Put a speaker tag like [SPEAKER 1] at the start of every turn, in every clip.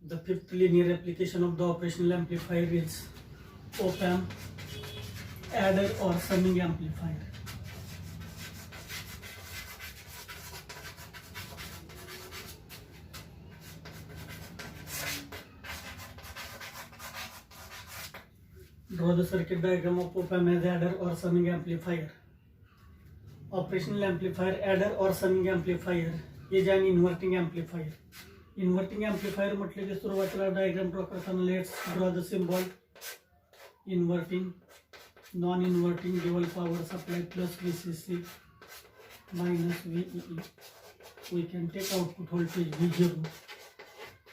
[SPEAKER 1] The fifth linear application of the operational amplifier is op-amp adder or summing amplifier. Draw the circuit diagram of op-amp as adder or summing amplifier. Operational amplifier adder or summing amplifier is an inverting amplifier. Inverting amplifier म्हटले की सुरुवातीला diagram draw करताना let's draw the symbol. Inverting, non-inverting, dual power supply plus VCC minus VEE. We can take output voltage V0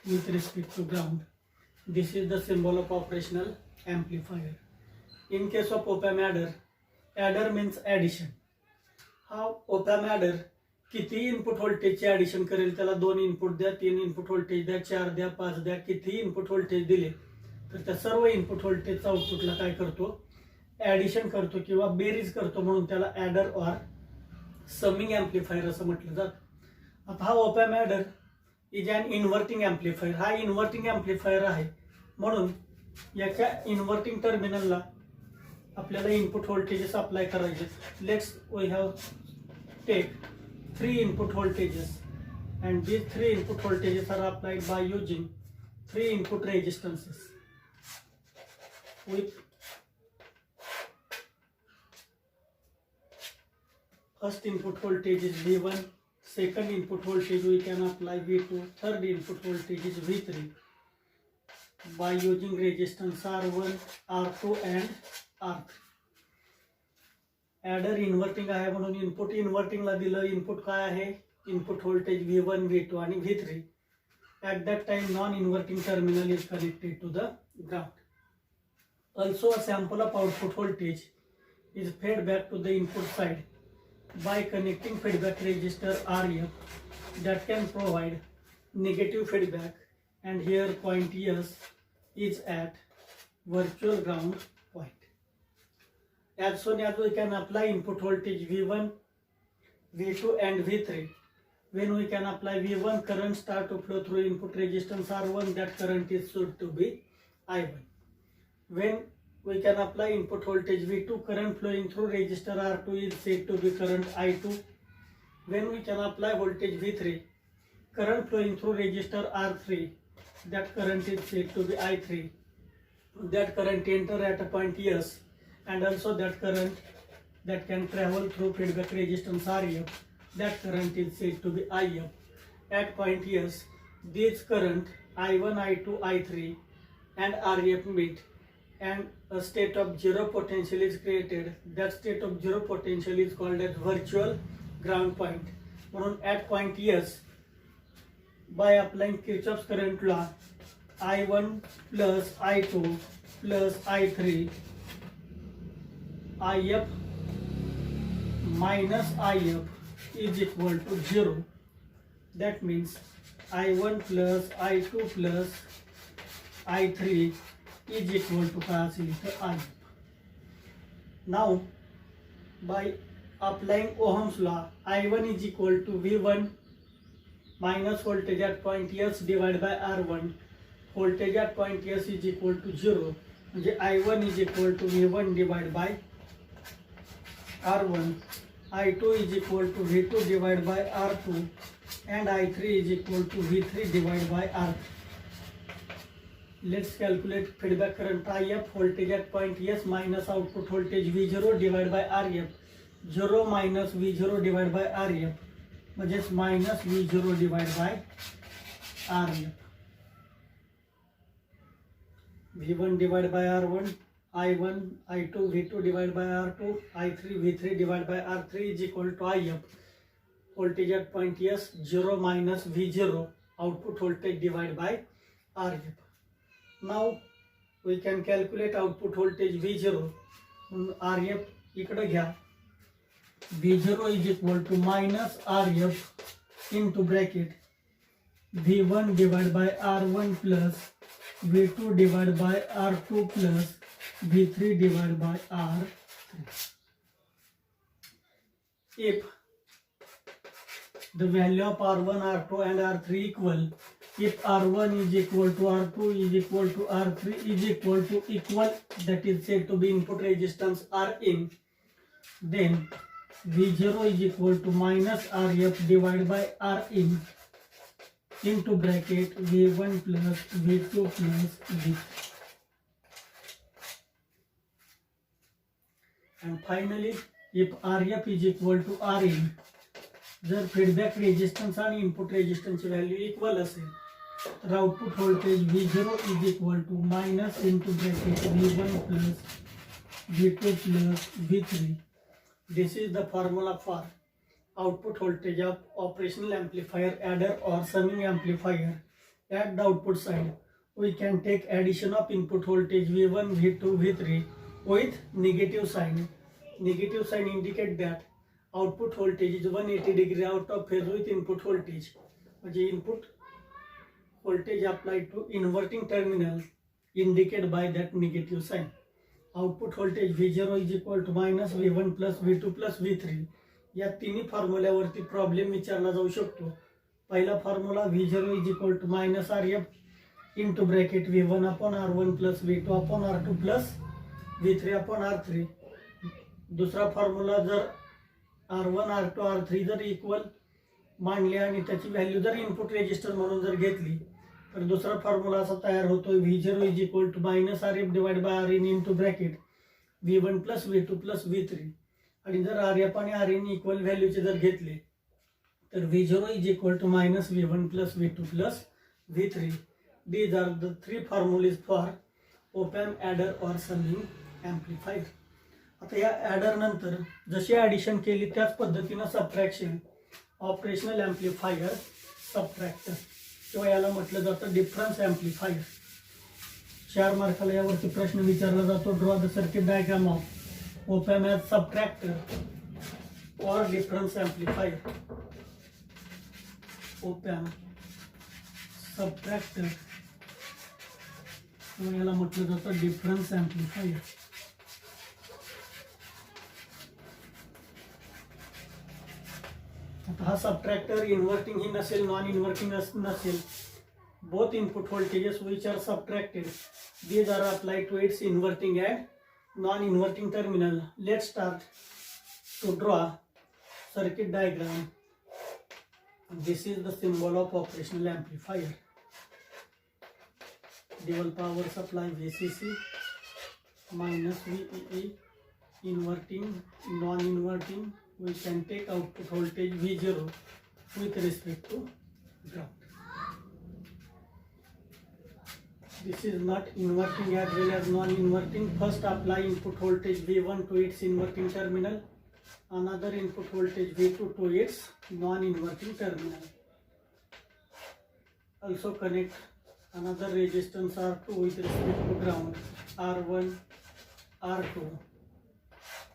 [SPEAKER 1] with respect to ground. This is the symbol of operational amplifier. In case of op-amp adder, adder means addition. हा op-amp adder किती input व्होल्टेजचे addition करेल, त्याला 2 input द्या, 3 input voltage द्या, 4 द्या, 5 द्या, किती इनपुट व्होल्टेज दिले तर त्या सर्व इनपुट व्होल्टेजचा आउटपुटला काय करतो, ऍडिशन करतो किंवा बेरीज करतो, म्हणून त्याला ऍडर ऑर समिंग एम्प्लिफायर असं म्हटलं जातं. आता हा op-amp adder is an inverting amplifier. हा इन्व्हर्टिंग एम्प्लिफायर आहे, म्हणून याच्या इन्व्हर्टिंग टर्मिनलला आपल्याला इनपुट व्होल्टेजेस अप्लाय करायचे. Let's we have take 3 input voltages and these 3 input voltages are applied by using 3 input resistances with first input voltage is V1, second input voltage we can apply V2, third input voltage is V3 by using resistance R1, R2 and R3. Adder inverting आहे म्हणून input इन्व्हर्टिंगला दिलं. Input काय आहे, input voltage V1, V2 आणि V3. At that time non inverting terminal is connected to the ground. Also a sample of output voltage is fed back to the input side by connecting feedback resistor RF that can provide negative feedback, and here point S is at virtual ground point. As soon as we can apply input voltage V1, V2 and V3, when we can apply V1, current start to flow through input resistance R1, that current is said to be I1. When we can apply input voltage V2, current flowing through resistor R2 is said to be current I2. When we can apply voltage V3, current flowing through resistor R3, that current is said to be I3. That current enter at a point S, and also that current that can travel through feedback resistance RF, that current is said to be IF. At point S, these current I1, I2, I3 and RF meet, and a state of zero potential is created. That state of zero potential is called as virtual ground point. म्हणून at point S, by applying Kirchhoff's current law, I1 plus I2 plus I3, IF minus IF is equal to 0. That means I1 plus I2 plus I3 is equal to IF. Now, by applying Ohm's law, I1 is equal to V1 minus voltage at point S divided by R1. Voltage at point S is equal to 0. म्हणजे I1 is equal to V1 divided by R1, I2 is equal to V2 divided by R2, and I3 is equal to V3 divided by R3. Let's calculate feedback current IF. Voltage at point S minus output voltage V0 divided by RF. 0 minus V0 divided by RF म्हणजेच minus V0 divided by RF. V1 divided by R1, I1, I2, V2 divided by R2, I3, V3 divided by R3 is equal to IF. Voltage at point S, 0 minus V0, output voltage divided by RF. Now we can calculate output voltage V0. RF इकडे घ्या. V0 is equal to minus RF into bracket V1 divided by R1 plus V2 divided by R2 plus V3 divided by R3. If the value of R1, R2 and R3 equal, if R1 is equal to R2 is equal to R3 is equal to equal, that is said to be input resistance Rin, then V0 is equal to minus Rf divided by Rin into bracket V1 plus V2 plus V3. And finally, if Rf is equal to Rin, जर feedback resistance आणि input रेजिस्टन्सची value equal असेल तर output voltage V0 is equal to minus into bracket V1 plus V2 plus V3. This is the formula for output voltage of operational amplifier adder or summing amplifier. At the output side, we can take addition of input voltage V1, V2, V3 with negative sign. Negative sign indicate that output voltage is 180 degree out of phase with input voltage. म्हणजे input voltage applied to inverting terminal indicated by that negative sign. Output voltage V0 is equal to minus V1 plus V2 plus V3. या तिन्ही फॉर्म्युल्यावरती problem विचारला जाऊ शकतो. पहिला formula V0 is equal to minus Rf into bracket V1 upon R1 plus V2 upon R2 plus V3 upon R3. दुसरा formula जर R1 R2 R3 जर equal मानले आणि त्याची व्हॅल्यू जर इनपुट रेजिस्टर म्हणून जर घेतली तर दुसरा फॉर्म्युला असा तयार होतोय V0 is equal to minus Rf divide by Rin into bracket V1 plus V2 plus V3. आणि जर Rf आणि Rin इक्वल व्हॅल्यूचे जर घेतले तर V0 is equal to minus V1 plus V2 plus V3. These are the three formulas for op-amp adder और summing amplifier. आता या ॲडर नंतर जशी ॲडिशन केली त्याच पद्धतीनं सबट्रॅक्शन ऑपरेशनल ॲम्प्लिफायर सबट्रॅक्टर किंवा याला म्हटलं जातं डिफरन्स ॲम्प्लिफायर. 4 मार्काला यावरती प्रश्न विचारला जातो. Draw the circuit diagram of op-amp as subtractor or difference amplifier. op-amp subtractor किंवा याला म्हटलं जातं डिफरन्स ॲम्प्लिफायर. आता हा सबट्रॅक्टर इन्व्हर्टिंग ही नसेल, नॉन इन्व्हर्टिंग नसेल. Both input voltages which are subtracted, these are applied to its inverting and non-inverting terminal. Let's start to draw circuit diagram. This is the symbol of operational amplifier. Dual power supply VCC minus VEE, inverting, non-inverting. We can take output voltage V0 with respect to ground. This is not inverting as well as non-inverting. First apply input voltage V1 to its inverting terminal, another input voltage V2 to its non-inverting terminal. Also connect another resistance R2 with respect to ground, R1, R2.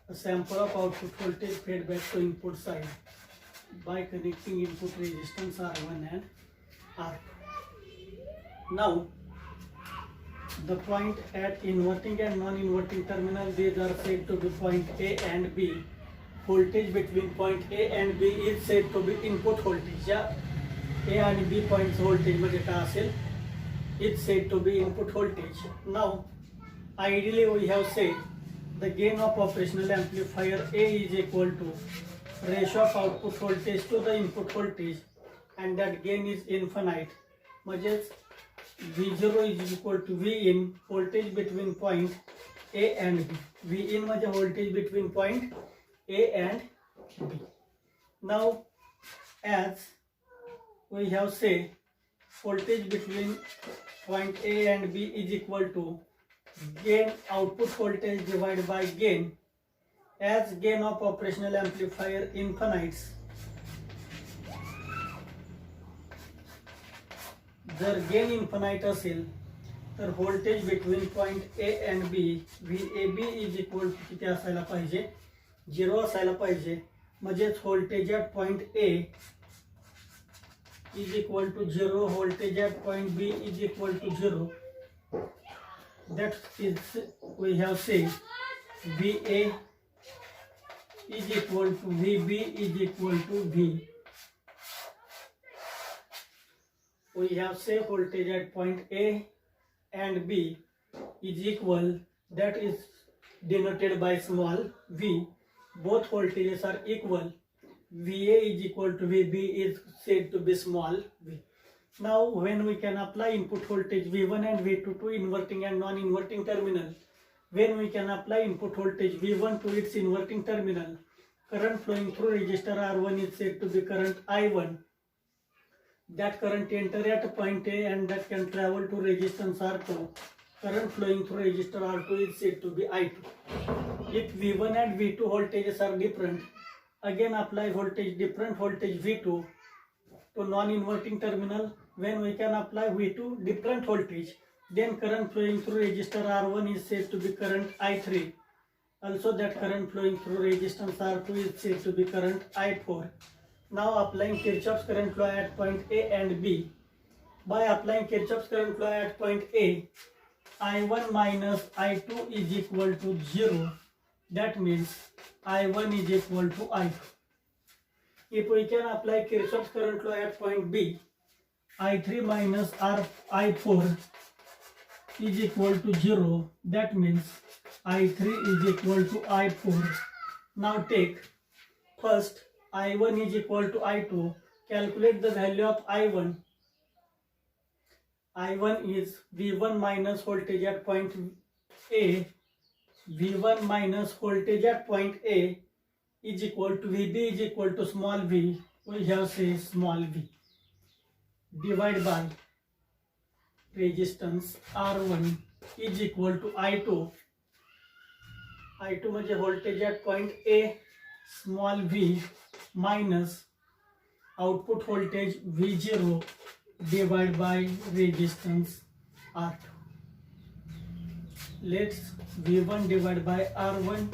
[SPEAKER 1] A sample of output voltage fed back to input side by connecting input resistance R1 and R2. Now the point at inverting and non-inverting terminal, these are said to be point A and B. Voltage between point A and B is said to be input voltage. या A आणि B points voltage मध्ये काय असेल? It's said to be input voltage. Now, ideally we have said the gain of operational amplifier A is equal to ratio of output voltage to the input voltage, and that gain is infinite. म्हणजेच V0 is equal to V in, voltage between point A and B. V in म्हणजे voltage between point A and B. Now, as we have said, voltage between point A and B is equal to gain output voltage divided by gain. As gain of operational amplifier infinites, जर gain infinite असेल तर voltage between point A and B VAB is equal to किती असायला पाहिजे? 0 असायला पाहिजे. म्हणजेच voltage at point A is equal to 0, voltage at point B is equal to 0. That is, we have said VA is equal to VB is equal to V. we have say voltage at point A and B is equal, that is denoted by small v. Both voltages are equal. VA is equal to VB is said to be small v. Now when we can apply input voltage V1 and V2 to inverting and non-inverting terminal, when we can apply input voltage V1 to its inverting terminal, current flowing through resistor R1 is said to be current I1. That current enter at point A and that can travel to resistance R2. Current flowing through resistor R2 is said to be I2. If V1 and V2 voltages are different, again apply different voltage V2 to non-inverting terminal. When we can apply V2 different voltage, then current flowing through resistor R1 is said to be current I3. Also that current flowing through resistance R2 is said to be current I4. Now applying Kirchhoff's current law at point A and B. By applying Kirchhoff's current law at point A, I1 minus I2 is equal to 0. That means I1 is equal to I2. If we can apply Kirchhoff's current law at point B, I3 minus I4 is equal to 0. That means I3 is equal to I4. Now take first I1 is equal to I2. Calculate the value of I1. I1 is V1 minus voltage at point A. V1 minus voltage at point A is equal to VB is equal to small v. We have say small v. Divide by resistance R1 is equal to I2. I2 म्हणजे voltage at point A small v minus output voltage V0 divided by resistance R2. Let's V1 divided by R1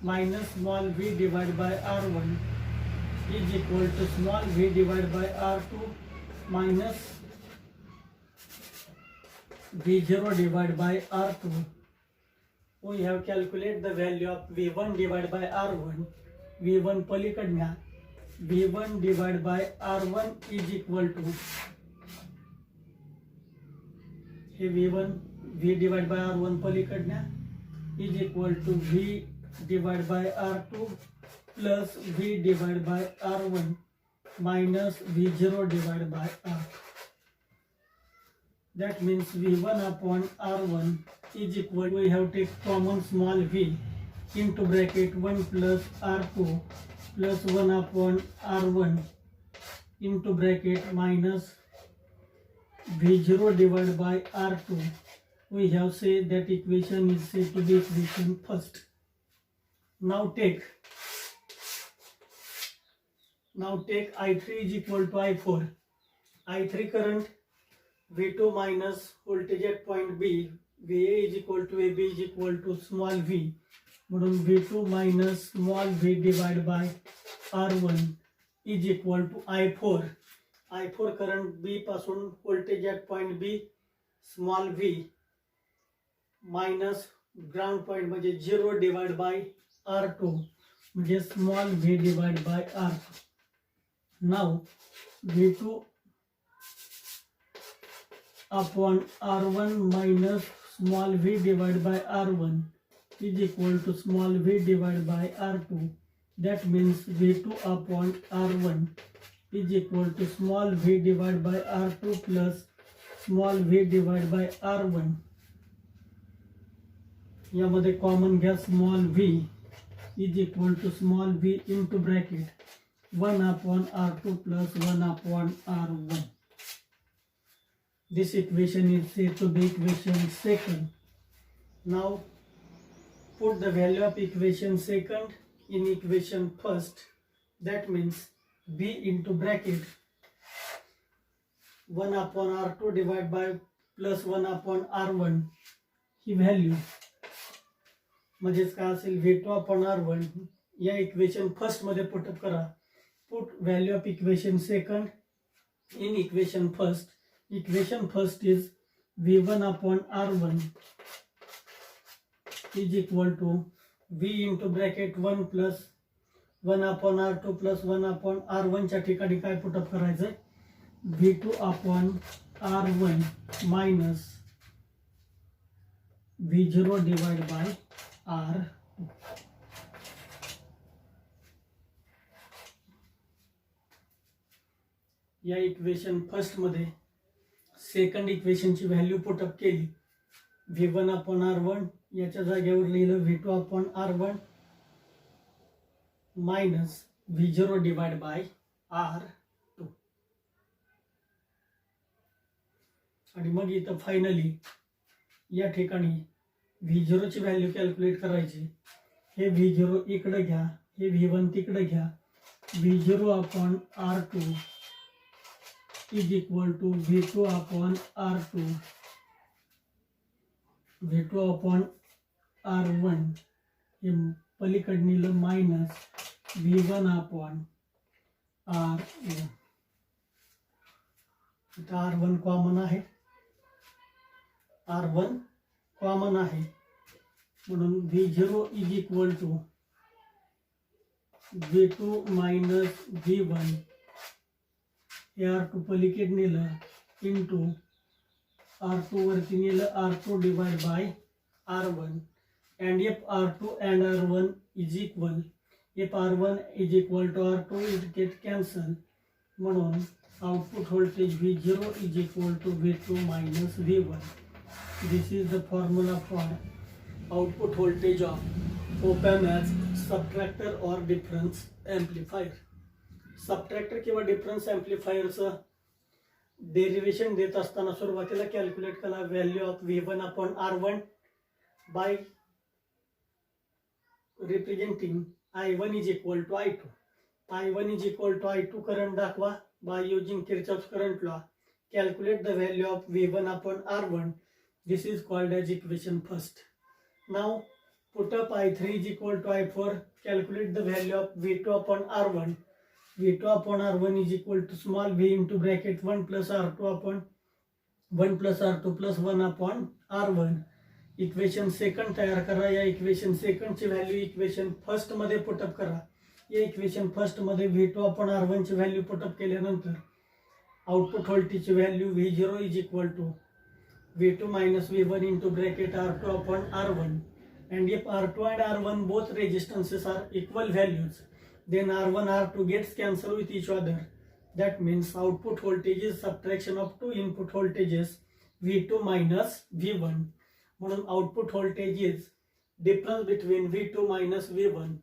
[SPEAKER 1] minus small v divided by R1 is equal to small v divided by R2 minus V0 divided by R2. We have calculated the value of V1 divided by R1. V1 पलीकडण्या V1 divided by R1 is equal to V1 V divided by R1 पलीकडण्या is equal to V divided by R2 plus V divided by R1 minus V0 divided by R2. That means V1 upon R1 is equal to, we have take common small v into bracket 1 plus R2 plus 1 upon R1 into bracket minus V0 divided by R2. We have said that equation is said to be equation first. Now take I3 is equal to I4. I3 current V2 minus voltage at point B. VA is equal to AB is equal to small v. म्हणून V2 minus small v divided by R1 is equal to I4. I4 current B पासून voltage at point B small v minus ground point म्हणजे 0 divided by R2 म्हणजे small v divided by R2. Now V2 upon R1 minus small v divided by R1 is equal to small v divided by R2. That means V2 upon R1 is equal to small v divided by R2 plus small v divided by R1. यामध्ये common घ्या small v is equal to small v into bracket 1 upon R2 plus 1 upon R1. This equation is said to be equation second. Now put the value of equation second in equation first. That means b into bracket 1 upon R2 divided by plus 1 upon R1 he value म्हणजेच काय असेल V2 upon R1 या equation first मध्ये put up करा. Put value of equation second in equation first. Equation first is V1 upon R1 is equal to V into bracket 1 plus 1 upon R2 plus 1 upon R1 च्या ठिकाणी काय put up करायचंय V2 upon R1 minus V0 divided by R2. या equation first मध्ये second इक्वेशनची value put up केली. V1 upon R1 याच्या जागेवर लिहिलं V2 upon R1 minus V0 divide by R2. आणि मग इथं फायनली या ठिकाणी V0 ची व्हॅल्यू कॅल्क्युलेट करायची. हे V0 इकडे घ्या, हे V1 तिकडे घ्या. V0 upon R2 is equal to V2 upon R2, V2 upon R1 हे पलीकडनीला मायनस V1 upon R1. इथं R1 कॉमन आहे, R1 कॉमन आहे म्हणून V0 is equal to V2 minus V1 R2 पलीकडे नेलं इंटू R2 वरती नेलं R2 divide by R1. and if R2 and R1 is equal, if R1 is equal to R2 it get cancelled. म्हणून output voltage V0 is equal to V2 minus V1. This is the formula for output voltage of op-amp as subtractor or difference amplifier. Subtractor किंवा difference एम्प्लिफायरचं derivation देत असताना सुरुवातीला calculate करा value of V1 upon R1 by representing I1 is equal to I2. I1 is equal to I2 current दाखवा by using Kirchhoff's current law. Calculate the value of V1 upon R1. This is called as equation first. Now put up I3 is equal to I4. Calculate the value of V2 upon R1. V2 upon R1 is equal to small v into bracket 1 plus R2 upon 1 plus R2 plus 1 upon R1. Equation second तयार करा. या equation सेकंडची value equation first मध्ये put up करा. या equation first मध्ये V2 upon R1 ची value put up केल्यानंतर output व्होल्टेजची value V0 is equal to V2 minus V1 into bracket R2 upon R1. and if R2 and R1 both resistances are equal values, then R1 R2 gets cancelled with each other. That means output voltage is subtraction of two input voltages V2 minus V1. म्हणून output voltage is difference between V2 minus V1.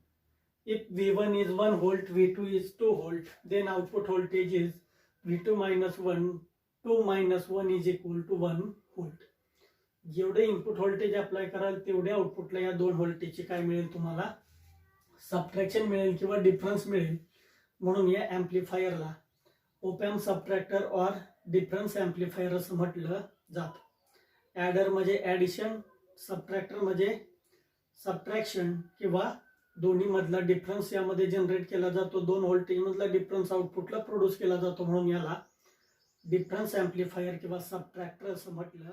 [SPEAKER 1] If V1 is 1 volt, V2 is 2 volt, then output voltage is V2 minus 1. 2 minus 1 is equal to 1 volt. जेवढे input voltage apply कराल तेवढे आउटपुटला या दोन व्होल्टेजची काय मिळेल तुम्हाला सबट्रॅक्शन मिळेल किंवा डिफरन्स मिळेल. म्हणून या एम्प्लिफायरला ओपॅम्प सबट्रॅक्टर और डिफरन्स एम्प्लिफायर असं म्हटलं जातं. ॲडर म्हणजे ॲडिशन, सबट्रॅक्टर म्हणजे सबट्रॅक्शन किंवा दोन्ही मधला डिफरन्स यामध्ये जनरेट केला जातो. दोन व्होल्टेज मधला डिफरन्स आउटपुटला प्रोड्यूस केला जातो म्हणून याला डिफरन्स एम्प्लिफायर किंवा सबट्रॅक्टर असं म्हटलं